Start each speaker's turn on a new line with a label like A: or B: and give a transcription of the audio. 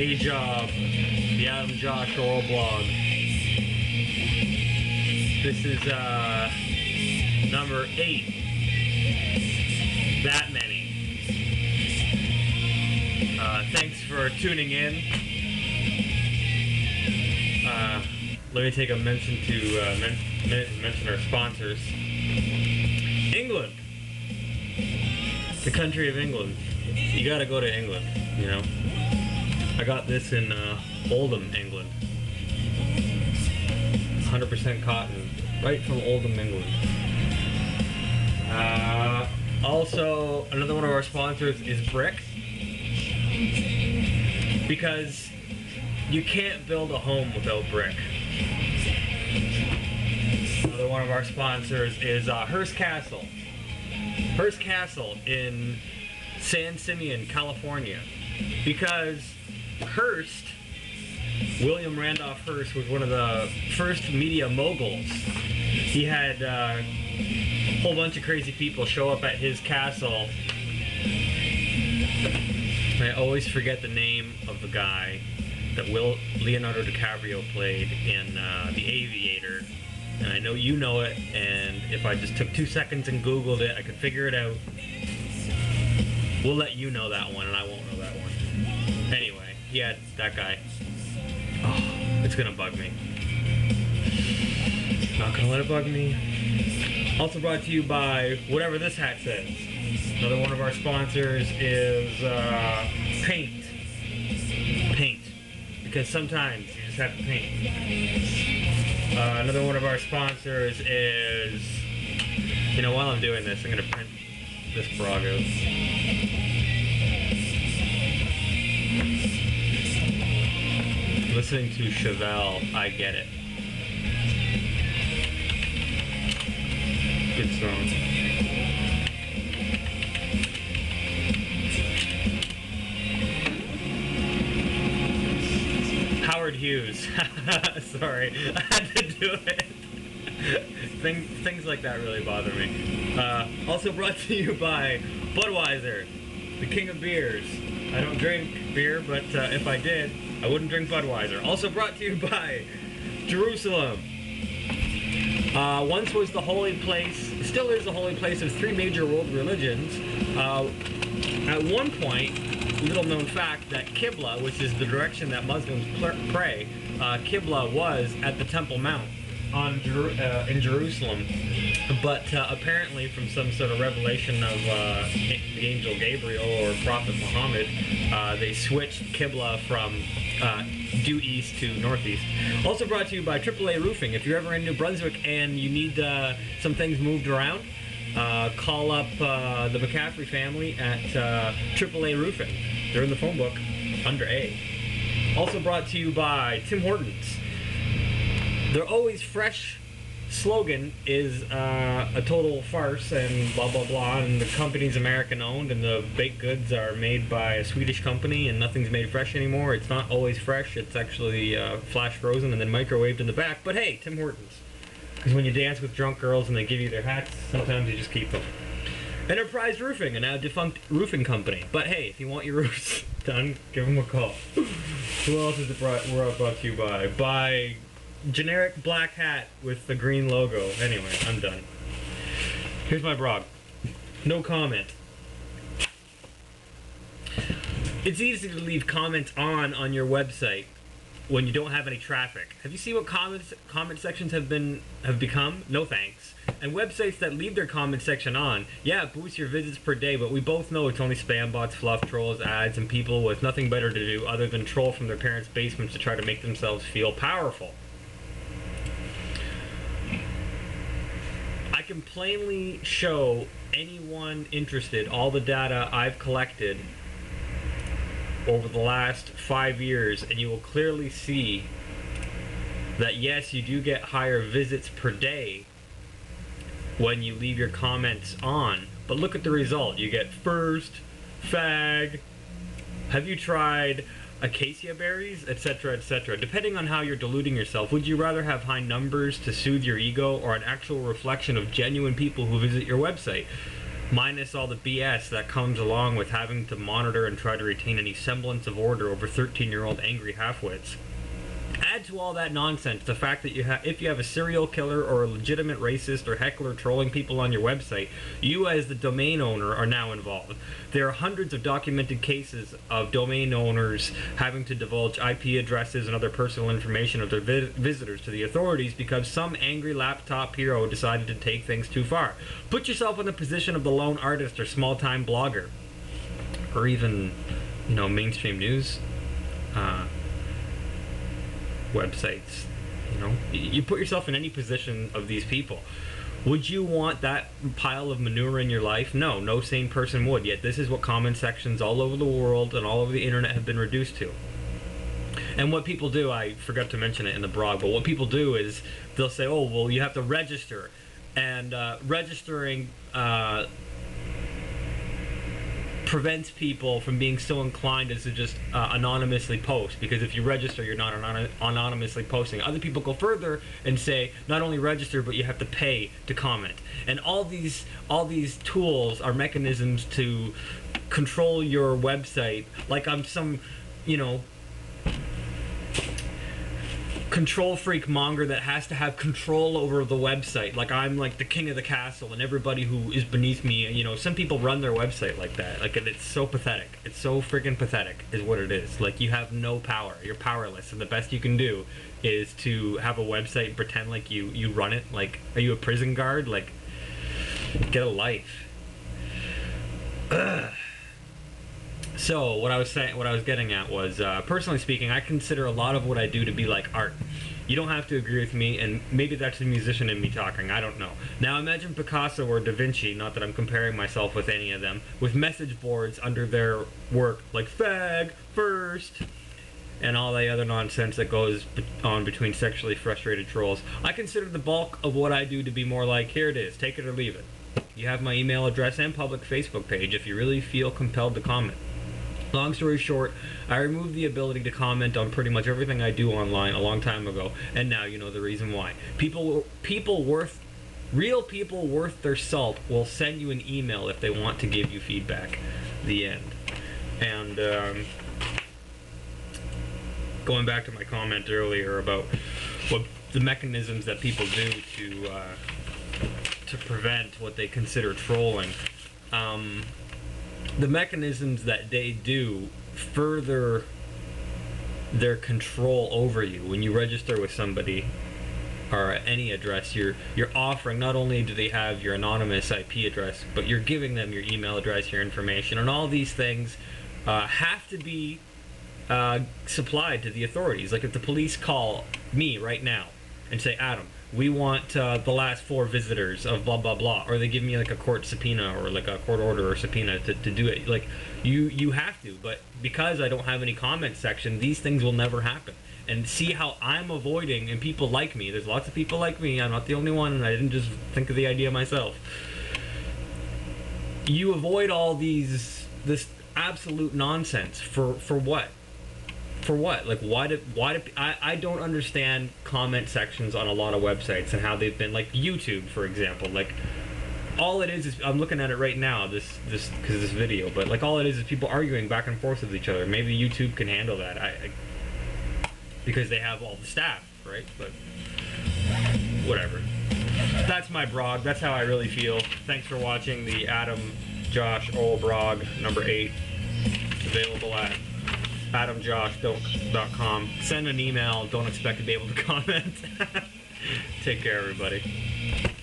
A: AJOB, the Adam Josh Oral Blog. This is number 8. That many. Thanks for tuning in. Let me take a minute to mention our sponsors. England. The country of England. You gotta go to England, you know. I got this in Oldham, England. 100% cotton, right from Oldham, England. Also, another one of our sponsors is brick. Because you can't build a home without brick. Another one of our sponsors is Hearst Castle. Hearst Castle in San Simeon, California. Because Hearst, William Randolph Hearst, was one of the first media moguls. He had a whole bunch of crazy people show up at his castle. I always forget the name of the guy that Leonardo DiCaprio played in The Aviator. And I know you know it, and if I just took 2 seconds and Googled it, I could figure it out. We'll let you know that one, and I won't know that one. Anyway, yeah, that guy. Oh, it's gonna bug me. Not gonna let it bug me. Also brought to you by whatever this hat says. Another one of our sponsors is paint. Paint. Because sometimes you just have to paint. Another one of our sponsors is, you know, while I'm doing this, I'm going to print this frog out. Listening to Chevelle, I get it. Good song. Howard Hughes. Sorry, I had to do it. Things like that really bother me. Also brought to you by Budweiser, the king of beers. I don't drink beer, but if I did, I wouldn't drink Budweiser. Also brought to you by Jerusalem. Once was the holy place, still is the holy place of 3 major world religions. At one point, little known fact that Qibla, which is the direction that Muslims pray, Qibla was at the Temple Mount in Jerusalem. But apparently from some sort of revelation of the angel Gabriel or Prophet Muhammad, they switched Qibla from due east to northeast. Also brought to you by AAA Roofing. If you're ever in New Brunswick and you need some things moved around, call up the McCaffrey family at AAA Roofing. They're in the phone book under A. Also brought to you by Tim Hortons. Their always fresh slogan is a total farce and blah blah blah, and the company's American owned and the baked goods are made by a Swedish company and nothing's made fresh anymore. It's not always fresh, it's actually flash frozen and then microwaved in the back. But hey, Tim Hortons. Because when you dance with drunk girls and they give you their hats, sometimes you just keep them. Enterprise Roofing, a now defunct roofing company. But hey, if you want your roofs done, give them a call. Who else is we're brought to you by? By generic black hat with the green logo. Anyway, I'm done. Here's my blog. No comment. It's easy to leave comments on your website when you don't have any traffic. Have you seen what comment sections have become? No thanks. And websites that leave their comment section on, yeah, it boosts your visits per day, but we both know it's only spam bots, fluff, trolls, ads, and people with nothing better to do other than troll from their parents' basements to try to make themselves feel powerful. I can plainly show anyone interested all the data I've collected over the last 5 years, and you will clearly see that yes, you do get higher visits per day when you leave your comments on, but look at the result. You get first, fag, have you tried acacia berries, etc., etc. Depending on how you're deluding yourself, would you rather have high numbers to soothe your ego or an actual reflection of genuine people who visit your website? minus all the BS that comes along with having to monitor and try to retain any semblance of order over 13-year-old angry half-wits. Add to all that nonsense the fact that if you have a serial killer or a legitimate racist or heckler trolling people on your website, you as the domain owner are now involved. There are hundreds of documented cases of domain owners having to divulge IP addresses and other personal information of their visitors to the authorities because some angry laptop hero decided to take things too far. Put yourself in the position of the lone artist or small-time blogger, or even, mainstream news websites. You put yourself in any position of these people. Would you want that pile of manure in your life? No sane person would. Yet this is what comment sections all over the world and all over the internet have been reduced to. And what people do, I forgot to mention it in the blog, but what people do is they'll say, oh, well, you have to register. And registering prevents people from being so inclined as to just anonymously post, because if you register, you're not anonymously posting. Other people go further and say not only register, but you have to pay to comment. And all these tools are mechanisms to control your website, like I'm some control freak monger that has to have control over the website, like I'm like the king of the castle and everybody who is beneath me. Some people run their website like that, like, and it's so pathetic. It's so freaking pathetic is what it is. Like, you have no power, you're powerless, and the best you can do is to have a website and pretend like you run it. Like, are you a prison guard? Like, get a life. Ugh. So what I was getting at was, personally speaking, I consider a lot of what I do to be like art. You don't have to agree with me, and maybe that's the musician in me talking, I don't know. Now imagine Picasso or Da Vinci, not that I'm comparing myself with any of them, with message boards under their work, like fag first, and all the other nonsense that goes on between sexually frustrated trolls. I consider the bulk of what I do to be more like, here it is, take it or leave it. You have my email address and public Facebook page if you really feel compelled to comment. Long story short, I removed the ability to comment on pretty much everything I do online a long time ago, and now you know the reason why. Real people worth their salt will send you an email if they want to give you feedback. The end. And going back to my comment earlier about what the mechanisms that people do to prevent what they consider trolling. The mechanisms that they do further their control over you. When you register with somebody or any address, you're offering, not only do they have your anonymous IP address, but you're giving them your email address, your information, and all these things have to be supplied to the authorities. Like if the police call me right now and say, Adam, we want the last 4 visitors of blah blah blah, or they give me like a court subpoena or like a court order or subpoena to do it, like you have to. But because I don't have any comment section, these things will never happen. And see how I'm avoiding, and people like me, there's lots of people like me, I'm not the only one, and I didn't just think of the idea myself. You avoid all this absolute nonsense for what? For what? Like, why do I don't understand comment sections on a lot of websites and how they've been, like YouTube, for example. Like, all it is I'm looking at it right now, this video, but like all it is people arguing back and forth with each other. Maybe YouTube can handle that, because they have all the staff, right? But whatever. That's my blog. That's how I really feel. Thanks for watching the Adam Josh blog number 8. It's available at adamjosh.com. Send an email. Don't expect to be able to comment. Take care, everybody.